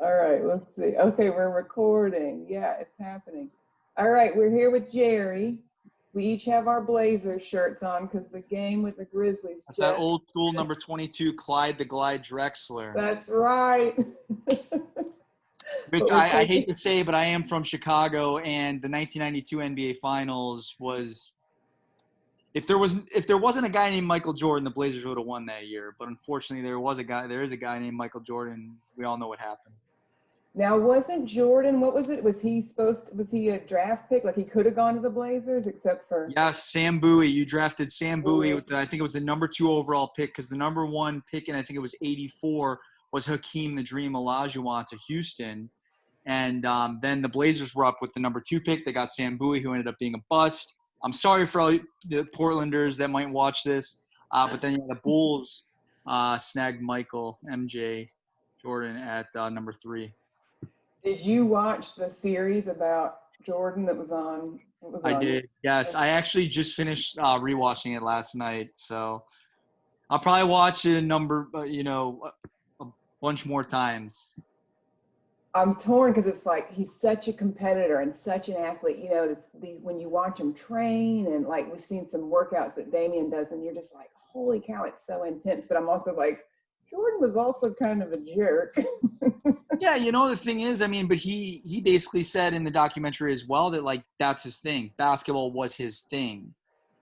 All right, let's see. Okay, we're recording. Yeah, it's happening. All right, we're here with Jerry. We each have our Blazers shirts on because the game with the Grizzlies That's that just. old school number 22, Clyde the Glide Drexler. That's right. Which But we're I hate taking. to say, but I am from Chicago, and the 1992 NBA Finals was. If there wasn't a guy named Michael Jordan, the Blazers would have won that year. But unfortunately, there is a guy named Michael Jordan. We all know what happened. Now, wasn't Jordan, what was it? Was he a draft pick? Like he could have gone to the Blazers except for. Yes, Sam Bowie. You drafted Sam Bowie Bowie. with I think it was the number 2 overall pick because the number 1 pick, and I think it was 84, was Hakeem the Dream Olajuwon to Houston. And then the Blazers were up with the number 2 pick. They got Sam Bowie, who ended up being a bust. I'm sorry for all the Portlanders that might watch this. But then the Bulls snagged Michael MJ Jordan at number 3. Did you watch the series about Jordan that was on? What was it I on? did. Yes. I actually just finished rewatching it last night. So I'll probably watch it a bunch more times. I'm torn because it's like he's such a competitor and such an athlete. You know, when you watch him train and like we've seen some workouts that Damien does, and you're just like, holy cow, it's so intense. But I'm also like, Jordan was also kind of a jerk. Yeah, the thing is, I mean, but he basically said in the documentary as well that like that's his thing. Basketball was his thing.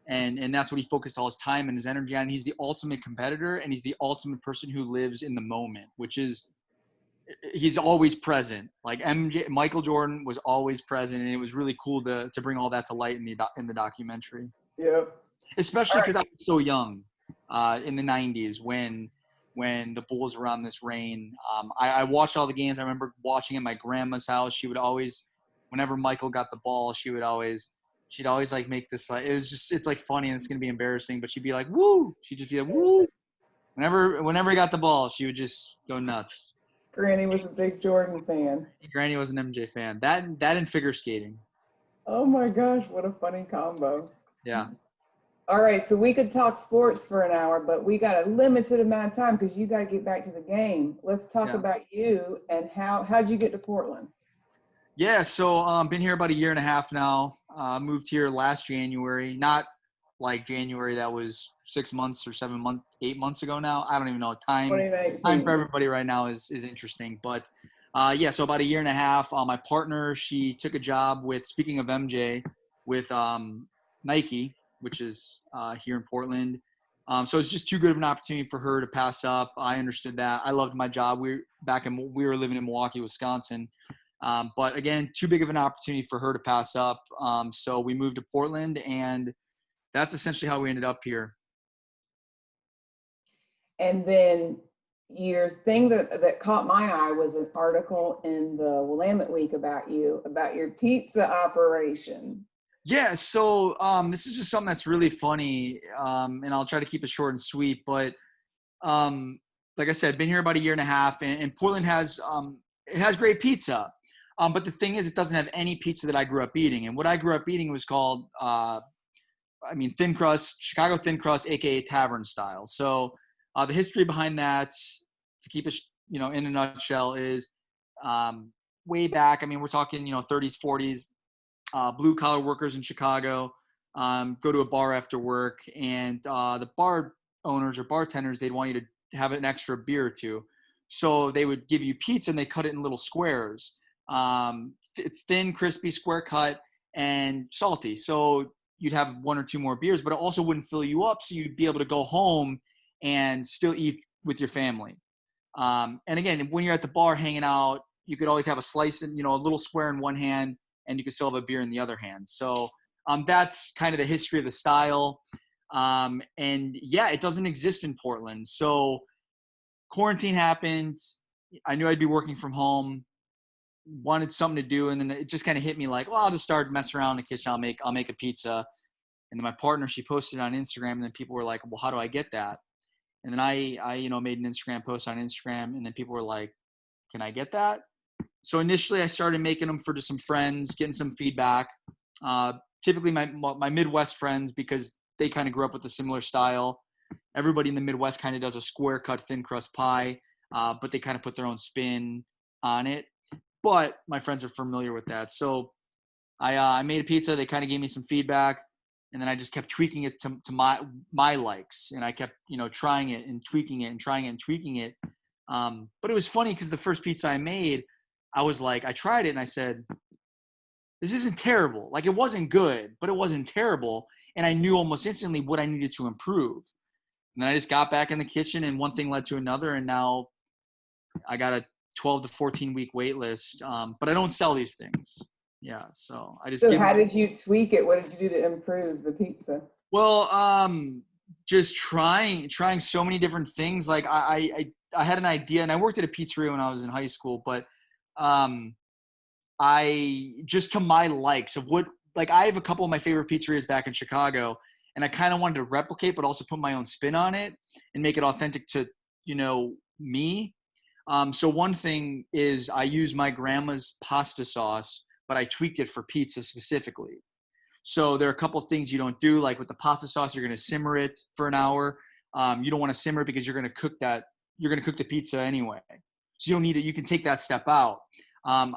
And that's what he focused all his time and his energy on. He's the ultimate competitor and he's the ultimate person who lives in the moment, which is he's always present. Like Michael Jordan was always present, and it was really cool to bring all that to light in the documentary. Yep. Especially because I was so young in the 90s when the Bulls were on this reign. I watched all the games. I remember watching at my grandma's house. She would always, whenever Michael got the ball, she'd always like make this like it's like funny and it's gonna be embarrassing, but she'd be like, woo! She'd just be like, woo! Whenever he got the ball, she would just go nuts. Granny was a big Jordan fan. Granny was an MJ fan. That and figure skating. Oh my gosh, what a funny combo. Yeah. All right, so we could talk sports for an hour, but we got a limited amount of time because you got to get back to the game. Let's talk about you and how'd you get to Portland? Yeah, so been here about a year and a half now. Moved here last January, not like January that was 6 months or 7 months, 8 months ago now. I don't even know. Time for everybody right now is interesting. But yeah, so about a year and a half. My partner, she took a job with, speaking of MJ, with Nike, which is here in Portland. So it's just too good of an opportunity for her to pass up. I understood that. I loved my job. We were living in Milwaukee, Wisconsin. But again, too big of an opportunity for her to pass up. So we moved to Portland, and that's essentially how we ended up here. And then your thing that caught my eye was an article in the Willamette Week about your pizza operation. Yeah, so this is just something that's really funny, and I'll try to keep it short and sweet. But like I said, been here about a year and a half, and Portland has great pizza. But the thing is, it doesn't have any pizza that I grew up eating. And what I grew up eating was called, thin crust, Chicago thin crust, aka tavern style. So the history behind that, to keep it, in a nutshell, is way back. I mean, we're talking, 30s, 40s. Blue collar workers in Chicago go to a bar after work, and the bar owners or bartenders, they'd want you to have an extra beer or two. So they would give you pizza and they cut it in little squares. It's thin, crispy, square cut, and salty. So you'd have 1 or 2 more beers, but it also wouldn't fill you up. So you'd be able to go home and still eat with your family. And again, when you're at the bar hanging out, you could always have a slice and, a little square in one hand, and you could still have a beer in the other hand. So that's kind of the history of the style. And yeah, it doesn't exist in Portland. So quarantine happened. I knew I'd be working from home, wanted something to do. And then it just kind of hit me like, well, I'll just start messing around in the kitchen. I'll make a pizza. And then my partner, she posted it on Instagram, and then people were like, well, how do I get that? And then I made an Instagram post on Instagram, and then people were like, can I get that? So initially I started making them for just some friends, getting some feedback. Typically my Midwest friends, because they kind of grew up with a similar style. Everybody in the Midwest kind of does a square cut thin crust pie, but they kind of put their own spin. on it, but my friends are familiar with that. So I made a pizza. They kind of gave me some feedback, and then I just kept tweaking it to my likes, and I kept trying it and tweaking it and trying it and tweaking it. But it was funny because the first pizza I made, I was like, I tried it and I said, this isn't terrible. Like, it wasn't good, but it wasn't terrible, and I knew almost instantly what I needed to improve. And then I just got back in the kitchen, and one thing led to another, and now I got a 12 to 14 week wait list. But I don't sell these things. Yeah, so I just So give how them. did you tweak it? What did you do to improve the pizza? Well, just trying so many different things. Like I had an idea, and I worked at a pizzeria when I was in high school, but um, I just to my likes of what, like, I have a couple of my favorite pizzerias back in Chicago, and I kind of wanted to replicate, but also put my own spin on it and make it authentic to me. So one thing is I use my grandma's pasta sauce, but I tweaked it for pizza specifically. So there are a couple of things you don't do, like with the pasta sauce, you're going to simmer it for an hour. You don't want to simmer it because you're going to cook that. You're going to cook the pizza anyway, so you don't need it. You can take that step out. Um,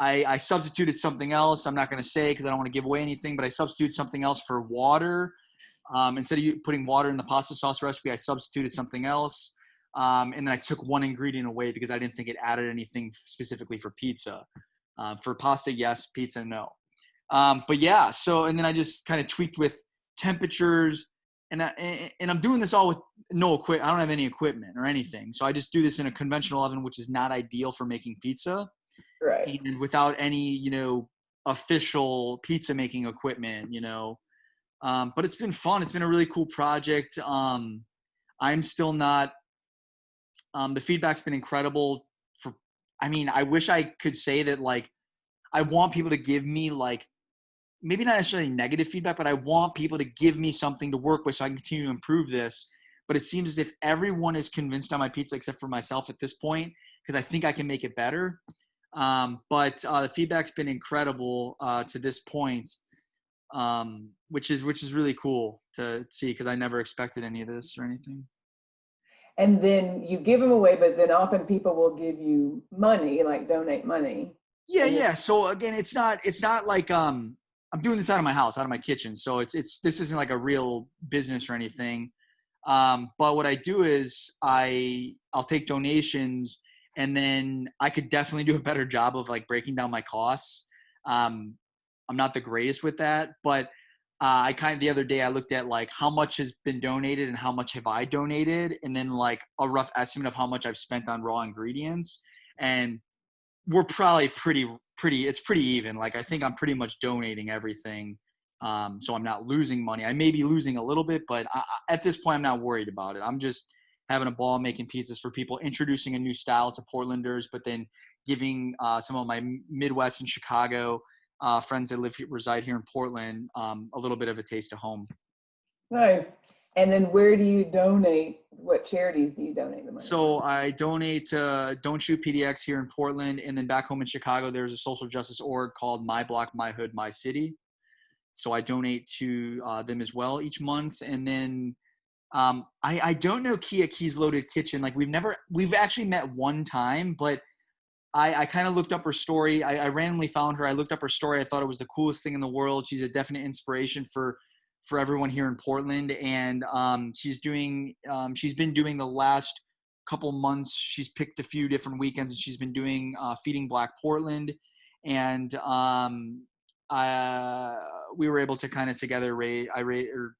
I substituted something else. I'm not going to say because I don't want to give away anything, but I substituted something else for water. Instead of putting water in the pasta sauce recipe, I substituted something else. And then I took one ingredient away because I didn't think it added anything specifically for pizza. For pasta, yes. Pizza, no. But yeah, so, and then I just kind of tweaked with temperatures, and I'm doing this all with no equipment. I don't have any equipment or anything. So I just do this in a conventional oven, which is not ideal for making pizza, Right. and without any, official pizza making equipment, but it's been fun. It's been a really cool project. I'm still not, the feedback's been incredible I wish I could say that, like, I want people to give me, like, maybe not necessarily negative feedback, but I want people to give me something to work with so I can continue to improve this. But it seems as if everyone is convinced on my pizza except for myself at this point, because I think I can make it better. But the feedback's been incredible to this point, which is really cool to see because I never expected any of this or anything. And then you give them away, but then often people will give you money, like donate money. Yeah, And yeah. So again, it's not like I'm doing this out of my house, out of my kitchen. So this isn't like a real business or anything. But what I do is I'll take donations, and then I could definitely do a better job of, like, breaking down my costs. Um, I'm not the greatest with that, but I kind of, the other day I looked at, like, how much has been donated and how much have I donated, and then, like, a rough estimate of how much I've spent on raw ingredients. And we're probably it's pretty even. Like, I think I'm pretty much donating everything. So I'm not losing money. I may be losing a little bit, but at this point, I'm not worried about it. I'm just having a ball making pizzas for people, introducing a new style to Portlanders, but then giving some of my Midwest and Chicago friends that reside here in Portland a little bit of a taste of home. nice. And then where do you donate? What charities do you donate the money So to? I donate to Don't Shoot PDX here in Portland, and then back home in Chicago, there's a social justice org called My Block, My Hood, My City. So I donate to them as well each month. And then I don't know Kia Keys Loaded Kitchen. Like, we've actually met one time, but I kind of looked up her story. I randomly found her. I looked up her story. I thought it was the coolest thing in the world. She's a definite inspiration for everyone here in Portland. And she's been doing the last couple months. She's picked a few different weekends, and she's been doing Feeding Black Portland. And we were able to kind of together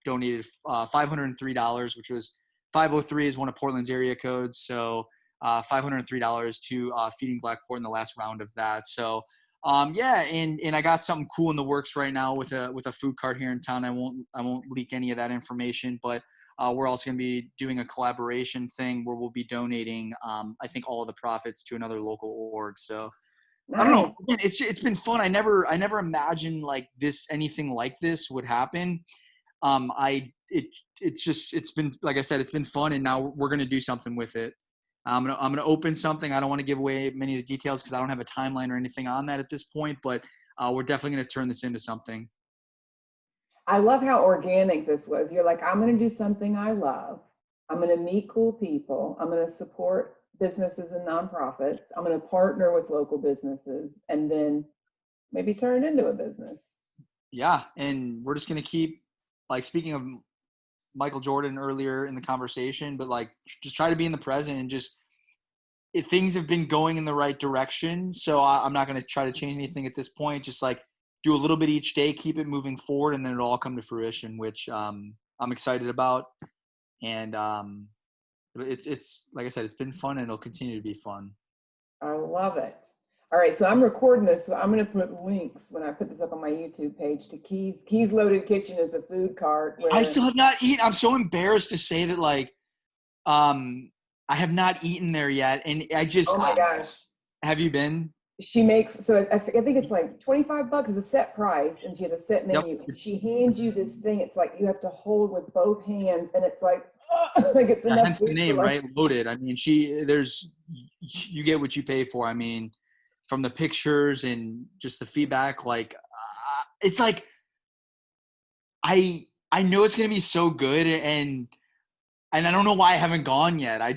donated $503, which was 503 is one of Portland's area codes. So $503 to Feeding Black Portland, the last round of that. So yeah, and I got something cool in the works right now with a food cart here in town. I won't leak any of that information, but we're also going to be doing a collaboration thing where we'll be donating, I think, all of the profits to another local org. So I don't Nice. know. Again, it's been fun. I never imagined like this, anything like this would happen. It's been, like I said, it's been fun, and now we're gonna do something with it. I'm gonna open something. I don't want to give away many of the details because I don't have a timeline or anything on that at this point. But we're definitely gonna turn this into something. I love how organic this was. You're like, I'm going to do something I love. I'm going to meet cool people. I'm going to support businesses and nonprofits. I'm going to partner with local businesses and then maybe turn it into a business. Yeah. And we're just going to keep, like, speaking of Michael Jordan earlier in the conversation, but like just try to be in the present and just, if things have been going in the right direction. So I'm not going to try to change anything at this point. Just like do a little bit each day, keep it moving forward, and then it'll all come to fruition, which I'm excited about. And it's like I said, it's been fun and it'll continue to be fun. I love it. All right, so I'm recording this, so I'm going to put links when I put this up on my YouTube page to Keys Loaded Kitchen is a food cart. I still have not eaten. I'm so embarrassed to say that, like, I have not eaten there yet, and I just. Oh my gosh! Have you been? She makes, so I think it's like $25 is a set price, and she has a set menu. Yep. And she hands you this thing. It's like you have to hold with both hands, and it's like, like it's enough. Hence the name, right? Loaded. I mean, you get what you pay for. I mean, from the pictures and just the feedback, like, it's like, I know it's gonna be so good, and I don't know why I haven't gone yet. I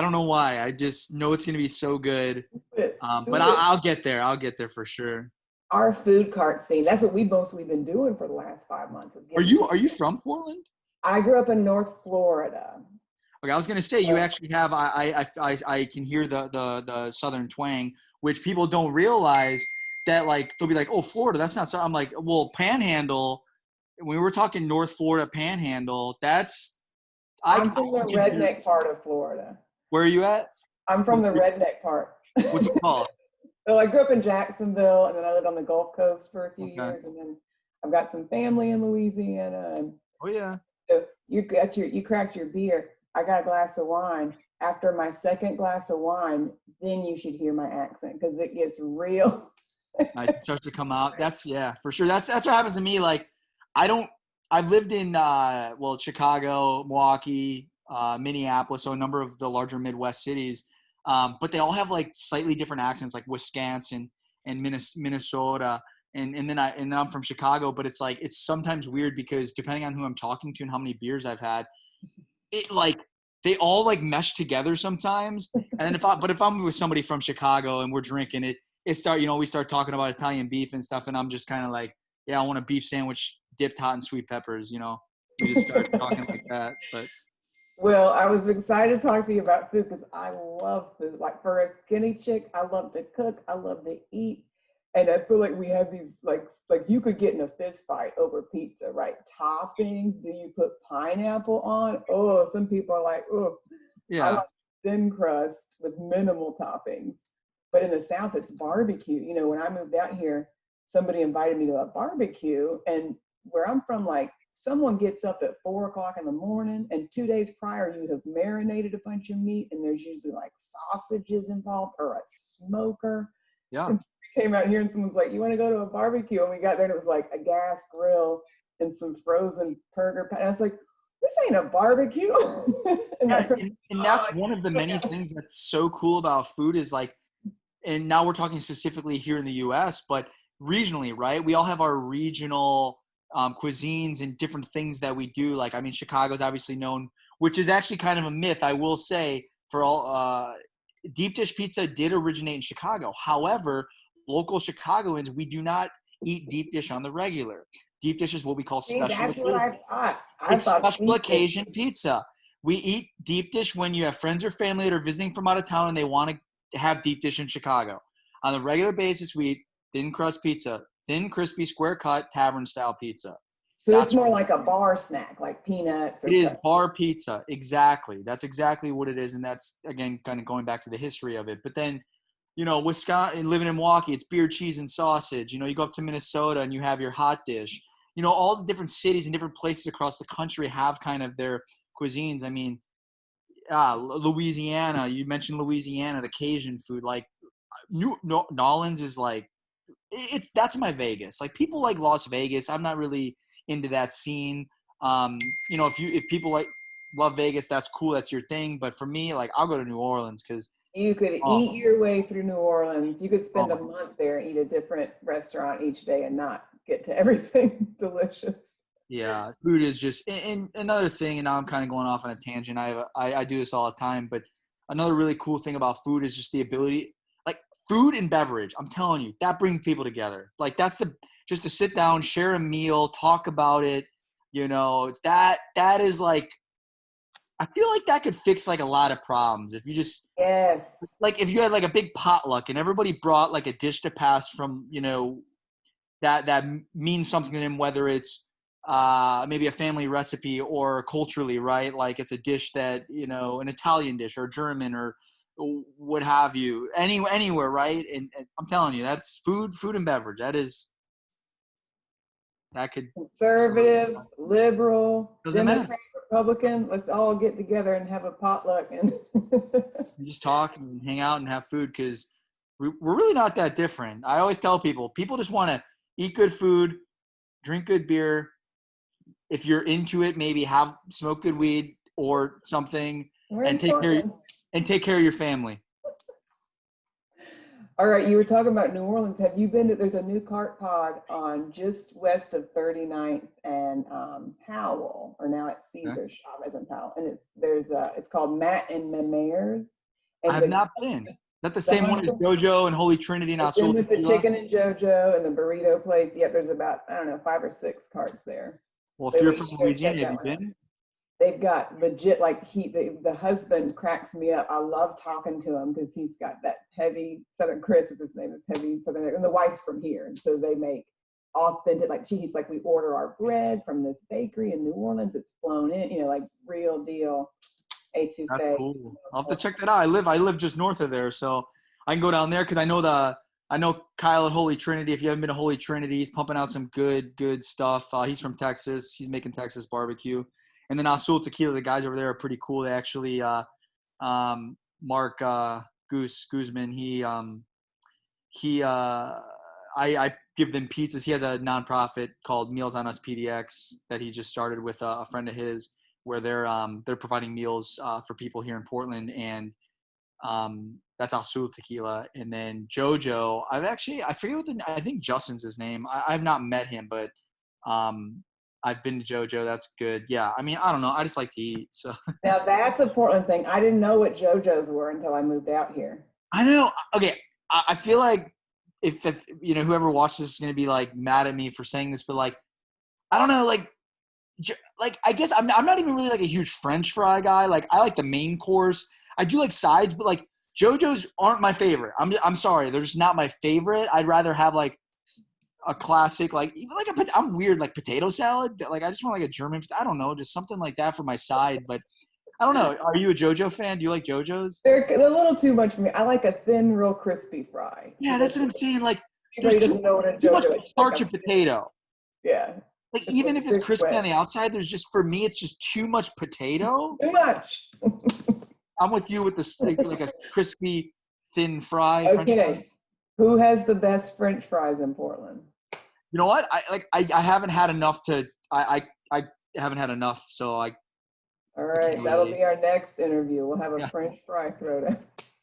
don't know why. I just know it's gonna be so good. But I'll get there. I'll get there for sure. Our food cart scene. That's what we've mostly been doing for the last 5 months. Are you from Portland? I grew up in North Florida. Okay, I was gonna say you actually have. I can hear the southern twang, which people don't realize that, like, they'll be like, oh, Florida, that's not so. I'm like, well, Panhandle. When we were talking North Florida Panhandle, I'm from the redneck part of Florida. Where are you at? I'm from the redneck part. What's it called? So I grew up in Jacksonville, and then I lived on the Gulf Coast for a few years, and then I've got some family in Louisiana. And oh yeah. So you cracked your beer. I got a glass of wine. After my second glass of wine, then you should hear my accent because it gets real. It starts to come out. That's for sure. That's what happens to me. Like, I've lived in Chicago, Milwaukee, Minneapolis, so a number of the larger Midwest cities. But they all have like slightly different accents, like Wisconsin and Minnesota. And then I'm from Chicago, but it's like, it's sometimes weird because depending on who I'm talking to and how many beers I've had, it like, they all like mesh together sometimes. And then if I'm with somebody from Chicago and we're drinking we start talking about Italian beef and stuff. And I'm just kind of like, yeah, I want a beef sandwich dipped hot in sweet peppers, we just start talking like that. But well, I was excited to talk to you about food because I love food. Like, for a skinny chick, I love to cook. I love to eat. And I feel like we have these, like you could get in a fist fight over pizza, right? Toppings. Do you put pineapple on? Oh, some people are like, oh, yeah. I like thin crust with minimal toppings. But in the South, it's barbecue. When I moved out here, somebody invited me to a barbecue. And where I'm from, like, someone gets up at 4:00 in the morning, and 2 days prior, you have marinated a bunch of meat, and there's usually like sausages involved or a smoker. Yeah. And we came out here, and someone's like, "You want to go to a barbecue?" And we got there, and it was like a gas grill and some frozen burger. And I was like, "This ain't a barbecue." and that's one of the many things that's so cool about food is like, and now we're talking specifically here in the U.S., but regionally, right? We all have our regional cuisines and different things that we do. Like, I mean, Chicago's obviously known, which is actually kind of a myth, I will say, for all deep dish pizza did originate in Chicago. However, local Chicagoans, we do not eat deep dish on the regular. Deep dish is what we call special. That's what I thought. It's special occasion pizza. We eat deep dish when you have friends or family that are visiting from out of town and they want to have deep dish in Chicago. On a regular basis, we eat thin crust pizza, thin, crispy, square cut, tavern style pizza. So it's more like a bar snack, like peanuts. It is bar pizza. Exactly. That's exactly what it is. And that's, again, kind of going back to the history of it. But then, Wisconsin, living in Milwaukee, it's beer, cheese, and sausage. You go up to Minnesota and you have your hot dish. All the different cities and different places across the country have kind of their cuisines. I mean, Louisiana, you mentioned Louisiana, the Cajun food, like New Orleans is like, that's my Vegas. Like, people like Las Vegas. I'm not really into that scene. If people love Vegas, that's cool. That's your thing. But for me, like, I'll go to New Orleans because you could eat your way through New Orleans. You could spend a month there and eat a different restaurant each day and not get to everything delicious. Yeah, food is just, and another thing, and now I'm kind of going off on a tangent. I do this all the time, but another really cool thing about food is just the ability, like food and beverage. I'm telling you, that brings people together. Like that's just to sit down, share a meal, talk about it. That is like, I feel like that could fix like a lot of problems if you just Yes. like if you had like a big potluck and everybody brought like a dish to pass from that means something to them, whether it's maybe a family recipe or culturally, right? Like it's a dish that an Italian dish or German or what have you, anywhere, right? And I'm telling you, that's food and beverage. That could Conservative, liberal, doesn't matter. Democrat, Republican, let's all get together and have a potluck and Just talk and hang out and have food because we're really not that different. I always tell people just want to eat good food, drink good beer. If you're into it, maybe smoke good weed or something, and take care of your family. All right, you were talking about New Orleans. Have you been to, there's a new cart pod on just west of 39th and Powell, or now it's Caesar Chavez and Powell. And it's called Matt and Mamare's. I have not been. Is that the same one as JoJo and Holy Trinity and Azul with the chicken and JoJo and the burrito plates. Yep, there's about, I don't know, 5 or 6 carts there. Well, if you're from Louisiana, have you been? They've got legit, like the husband cracks me up. I love talking to him because he's got that heavy Southern, Chris is his name, is heavy Southern, and the wife's from here. And so they make authentic, like he's like, we order our bread from this bakery in New Orleans. It's flown in, like real deal. That's cool. I'll have to check that out. I live just north of there, so I can go down there because I know Kyle at Holy Trinity. If you haven't been to Holy Trinity, he's pumping out some good stuff. He's from Texas. He's making Texas barbecue. And then Azul Tequila, the guys over there are pretty cool. They actually, Mark Guzman, I give them pizzas. He has a nonprofit called Meals on Us PDX that he just started with a friend of his, where they're providing meals for people here in Portland, and that's Azul Tequila. And then JoJo, I forget I think Justin's his name. I've not met him, but I've been to JoJo. That's good. Yeah. I mean, I don't know. I just like to eat. So now that's a Portland thing. I didn't know what JoJo's were until I moved out here. I know. Okay. I feel like if whoever watches this is going to be like mad at me for saying this, but like, I don't know, like I guess I'm not even really like a huge French fry guy. Like I like the main course. I do like sides, but like JoJo's aren't my favorite. I'm sorry. They're just not my favorite. I'd rather have like a classic, like even like I'm weird, like potato salad. Like I just want like a German, I don't know, just something like that for my side. But I don't know. Are you a JoJo fan? Do you like JoJo's? They're a little too much for me. I like a thin, real crispy fry. Yeah, that's what I'm saying. Like everybody doesn't know what a JoJo is. Starch a potato. Yeah. Like even if it's crispy on the outside, there's just, for me, it's just too much potato. Too much. I'm with you with the like a crispy, thin fry. Okay. French fry. Who has the best French fries in Portland? You know what? I haven't had enough to. I haven't had enough, so I. All right, that'll be our next interview. We'll have a French fry throwdown.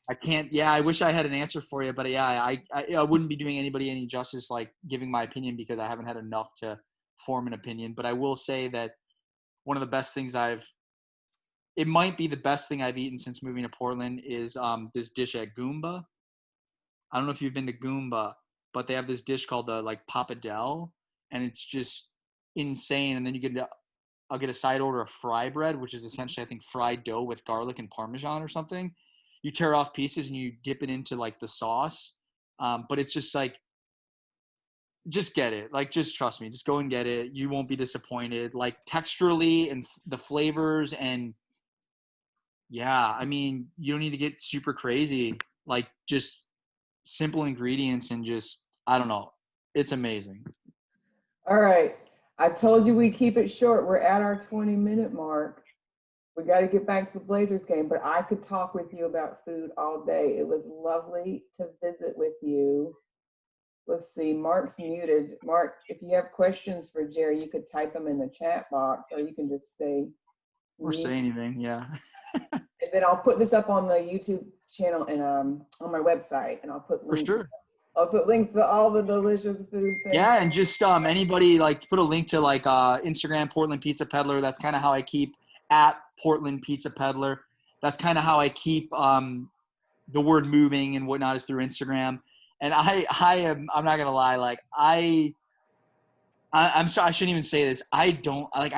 I can't. Yeah, I wish I had an answer for you, but yeah, I wouldn't be doing anybody any justice like giving my opinion because I haven't had enough to form an opinion. But I will say that one of the best things it might be the best thing I've eaten since moving to Portland is this dish at Goomba. I don't know if you've been to Goomba, but they have this dish called the like pappardelle, and it's just insane. And then I'll get a side order of fry bread, which is essentially I think fried dough with garlic and Parmesan or something. You tear off pieces and you dip it into like the sauce. But it's just like, just get it. Like, just trust me, just go and get it. You won't be disappointed. Like texturally and the flavors, and yeah, I mean, you don't need to get super crazy. Like just simple ingredients and just, I don't know. It's amazing. All right. I told you we keep it short. We're at our 20-minute mark. We got to get back to the Blazers game, but I could talk with you about food all day. It was lovely to visit with you. Let's see. Mark's muted. Mark, if you have questions for Jerry, you could type them in the chat box, or you can just say. Or say anything, yeah. And then I'll put this up on the YouTube channel and on my website, and I'll put links. For sure. I'll put links to all the delicious food things. Yeah, and just anybody, like, put a link to like Instagram, Portland Pizza Peddler. That's kind of how I keep at Portland Pizza Peddler. that's kind of how I keep the word moving and whatnot, is through Instagram. And I'm not gonna lie, like I'm sorry, I shouldn't even say this. I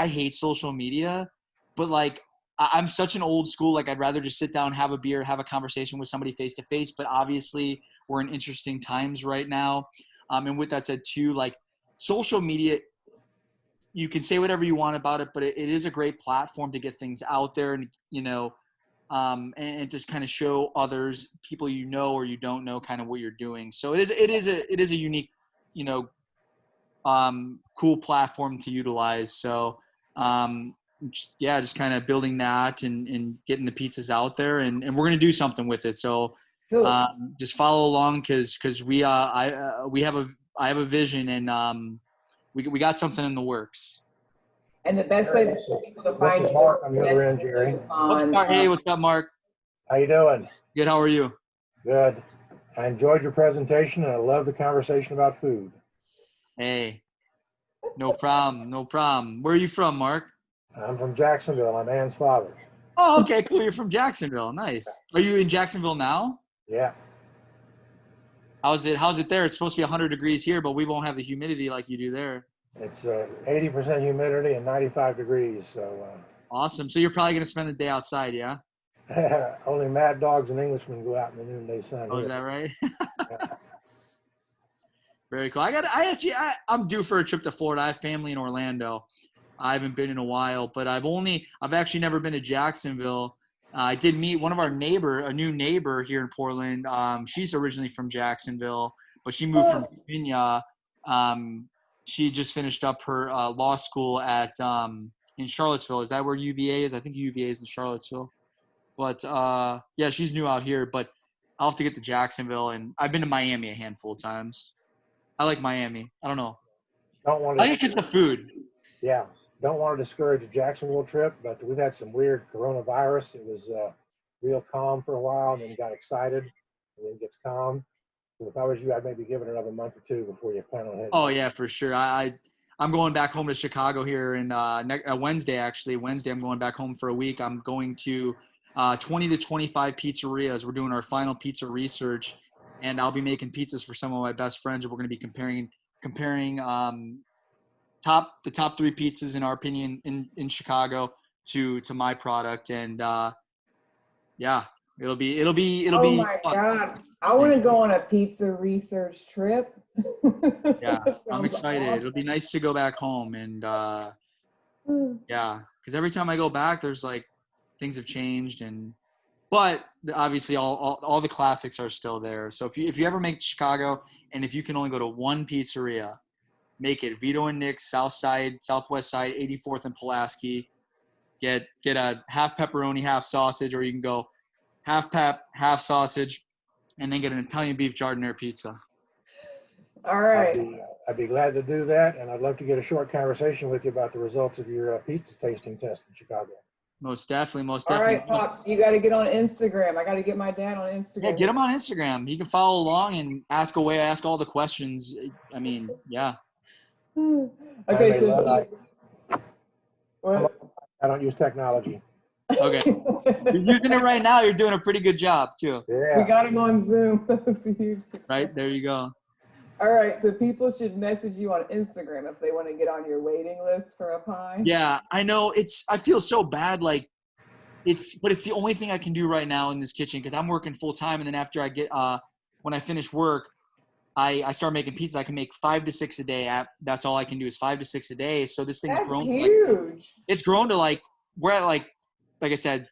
hate social media, but like I'm such an old school. Like I'd rather just sit down, have a beer, have a conversation with somebody face to face. But obviously, we're in interesting times right now. And with that said, too, like social media, you can say whatever you want about it, but it is a great platform to get things out there, and and just kind of show others, people you know or you don't know, kind of what you're doing. So it is a unique, cool platform to utilize. So just kind of building that and getting the pizzas out there, and we're going to do something with it. So Cool. just follow along, because I have a vision, and we got something in the works. And the best way for people to find This is you Mark is on the other end, Jerry. Hey, what's up, Mark? How you doing? Good. How are you? Good. I enjoyed your presentation, and I love the conversation about food. Hey, no problem. No problem. Where are you from, Mark? I'm from Jacksonville. I'm Ann's father. Oh, okay, cool. You're from Jacksonville. Nice. Are you in Jacksonville now? Yeah. How's it there? It's supposed to be 100 degrees here, but we won't have the humidity like you do there. It's 80% humidity and 95 degrees. So Awesome. So you're probably going to spend the day outside, yeah? only mad dogs and Englishmen go out in the noonday sun. Oh, here. is that right? Yeah. Very cool. I'm due for a trip to Florida. I have family in Orlando. I haven't been in a while, but I've actually never been to Jacksonville. I did meet one of a new neighbor here in Portland. She's originally from Jacksonville, but she moved from Virginia. She just finished up her law school in Charlottesville. Is that where UVA is? I think UVA is in Charlottesville. But yeah, she's new out here. But I'll have to get to Jacksonville, and I've been to Miami a handful of times. I like Miami. I don't know. I think it's the food. Yeah. Don't want to discourage a Jacksonville trip, but we've had some weird coronavirus. It was real calm for a while, and then got excited, and then gets calm. So if I was you, I'd maybe give it another month or two before you plan on heading. Oh yeah, for sure. I'm going back home to Chicago here in Wednesday. Actually, Wednesday I'm going back home for a week. I'm going to 20 to 25 pizzerias. We're doing our final pizza research, and I'll be making pizzas for some of my best friends. And we're going to be comparing the top 3 pizzas in our opinion in Chicago to my product, and yeah, it'll be Oh my fun. God. I want to go on a pizza research trip. Yeah, I'm Sounds excited. awesome. It'll be nice to go back home, and yeah, because every time I go back, there's like things have changed, but obviously all the classics are still there. So if you ever make Chicago, and if you can only go to one pizzeria, make it Vito and Nick's, Southwest Side, 84th and Pulaski. Get a half pepperoni, half sausage, or you can go half pep, half sausage, and then get an Italian beef giardiniera pizza. All right. I'd be glad to do that, and I'd love to get a short conversation with you about the results of your pizza tasting test in Chicago. Most definitely. All right, Pops, you got to get on Instagram. I got to get my dad on Instagram. Yeah, get him on Instagram. He can follow along and ask away, ask all the questions. I mean, yeah. Okay, so what? I don't use technology. Okay. You're using it right now. You're doing a pretty good job, too. Yeah. We got him on Zoom. That's a huge success. Right? There you go. All right, so people should message you on Instagram if they want to get on your waiting list for a pie. Yeah, I know. I feel so bad. Like, but it's the only thing I can do right now in this kitchen, because I'm working full time. And then after I get, when I finish work, I start making pizzas. I can make 5 to 6 a day. That's all I can do is 5 to 6 a day. So this thing's grown. Huge. It's grown to we're at like I said,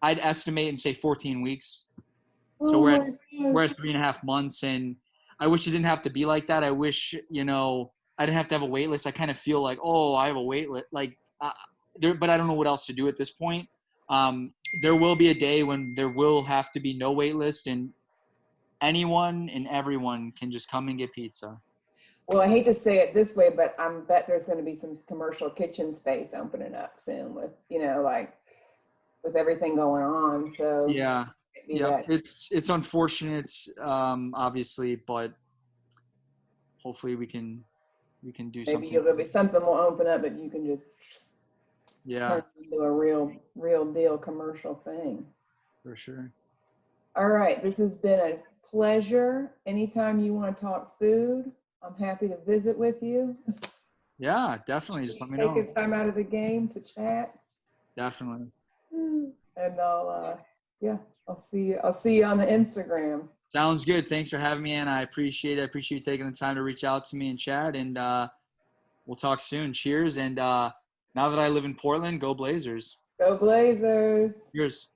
I'd estimate and say 14 weeks. So we're at 3.5 months, and I wish it didn't have to be like that. I wish, I didn't have to have a wait list. I kind of feel like, oh, I have a wait list, but I don't know what else to do at this point. There will be a day when there will have to be no wait list, and anyone and everyone can just come and get pizza. Well, I hate to say it this way, but I bet there's going to be some commercial kitchen space opening up soon with, with everything going on. So yeah, it's unfortunate, obviously, but hopefully we can do something. Maybe there'll be something will open up that you can just. Yeah, turn into a real deal commercial thing. for sure. All right, this has been a pleasure. Anytime you want to talk food, I'm happy to visit with you. Yeah, definitely. Just let me know. Taking time out of the game to chat. Definitely. And I'll see you on the Instagram. Sounds good. Thanks for having me, Anna. I appreciate it. I appreciate you taking the time to reach out to me and chat. And we'll talk soon. Cheers. And now that I live in Portland, go Blazers. Go Blazers. Cheers.